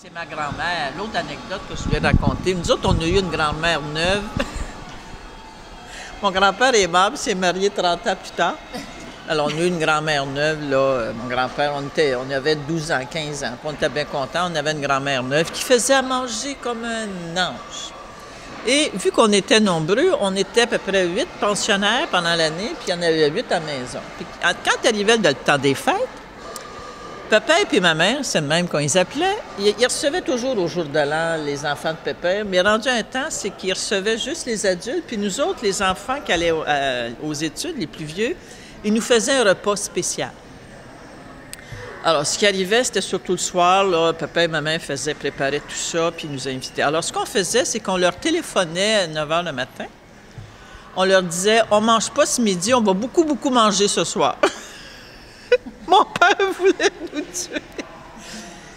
C'est ma grand-mère. L'autre anecdote que je vais raconter, nous autres, on a eu une grand-mère neuve. Mon grand-père est mort, il s'est marié 30 ans plus tard. Alors, on a eu une grand-mère neuve, là. Mon grand-père, on avait 12 ans, 15 ans. Puis on était bien contents. On avait une grand-mère neuve qui faisait à manger comme un ange. Et vu qu'on était nombreux, on était à peu près 8 pensionnaires pendant l'année, puis il y en avait 8 à la maison. Puis quand arrivait le temps des fêtes, Papa et puis ma mère, c'est le même qu'on les appelait, ils recevaient toujours au jour de l'an les enfants de Pépère, mais rendu un temps, c'est qu'ils recevaient juste les adultes, puis nous autres, les enfants qui allaient aux études, les plus vieux, ils nous faisaient un repas spécial. Alors, ce qui arrivait, c'était surtout le soir, là, papa et maman faisaient préparer tout ça, puis ils nous invitaient. Alors, ce qu'on faisait, c'est qu'on leur téléphonait à 9 h le matin. On leur disait, on ne mange pas ce midi, on va beaucoup, beaucoup manger ce soir. Mon père voulait nous tuer.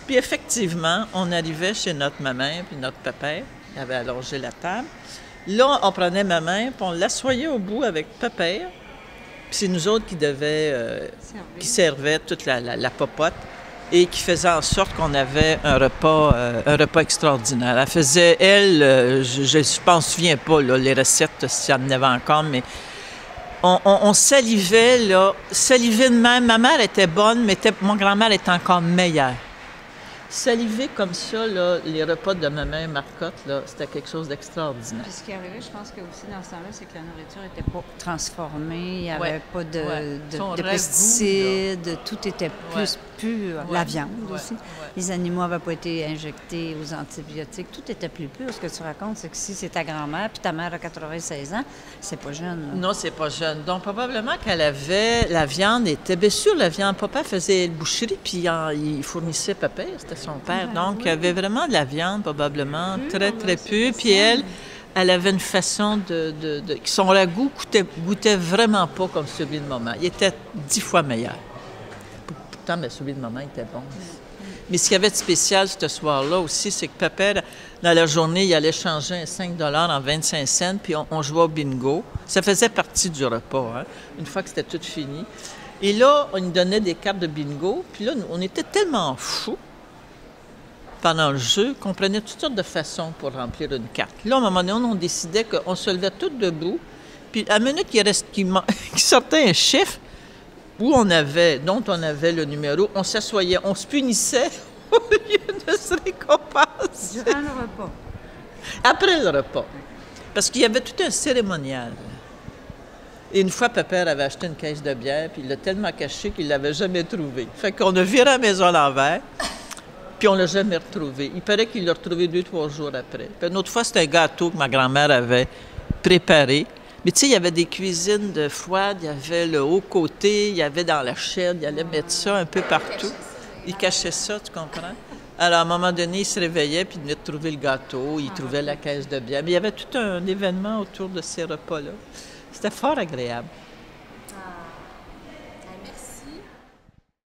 Puis effectivement, on arrivait chez notre maman, puis notre papa, il avait allongé la table. Là, on prenait ma main, puis on l'assoyait au bout avec papa. Puis c'est nous autres qui devaient, qui servaient toute la popote et qui faisaient en sorte qu'on avait un repas extraordinaire. Elle faisait, je m'en souviens pas, là, les recettes, s'il y en avait encore, mais on salivait, là, salivait de même. Ma mère était bonne, mais mon grand-mère était encore meilleure. Saliver comme ça, là, les repas de ma mère Marcotte, là, c'était quelque chose d'extraordinaire. Puis ce qui arrivait, je pense que aussi dans ce temps-là, c'est que la nourriture n'était pas transformée, il n'y avait pas de pesticides, tout était plus pur. La viande aussi. Les animaux n'avaient pas été injectés aux antibiotiques, tout était plus pur. Ce que tu racontes, c'est que si c'est ta grand-mère, puis ta mère a 96 ans, c'est pas jeune. Là. Non, c'est pas jeune. Donc, probablement qu'elle avait... La viande était... Bien sûr, la viande, papa faisait boucherie, puis il fournissait papa, c'était son père. Donc, il y avait vraiment de la viande, probablement, très, très peu. Puis elle avait une façon son ragoût goûtait vraiment pas comme celui de maman. Il était 10 fois meilleur. Pourtant, mais celui de maman était bon. Mais ce qu'il y avait de spécial ce soir-là aussi, c'est que papa, dans la journée, il allait changer un 5 $ en 25 cents, puis on jouait au bingo. Ça faisait partie du repas, hein, une fois que c'était tout fini. Et là, on nous donnait des cartes de bingo, puis là, on était tellement fous pendant le jeu qu'on prenait toutes sortes de façons pour remplir une carte. Là, à un moment donné, on décidait qu'on se levait tous debout, puis à la minute qu'il sortait un chiffre dont on avait le numéro, on s'assoyait, on se punissait au lieu de se récompenser. Durant le repas. Après le repas. Parce qu'il y avait tout un cérémonial. Et une fois, papa avait acheté une caisse de bière, puis il l'a tellement caché qu'il ne l'avait jamais trouvée. Fait qu'on a viré la maison à l'envers, puis on ne l'a jamais retrouvé. Il paraît qu'il l'a retrouvé 2-3 jours après. Puis une autre fois, c'était un gâteau que ma grand-mère avait préparé. Mais tu sais, il y avait des cuisines de froide, il y avait le haut côté, il y avait dans la chaîne, il allait mettre ça un peu partout. Il cachait ça, tu comprends? Alors, à un moment donné, il se réveillait, puis il venait de trouver le gâteau, il trouvait la caisse de bière. Mais il y avait tout un événement autour de ces repas-là. C'était fort agréable.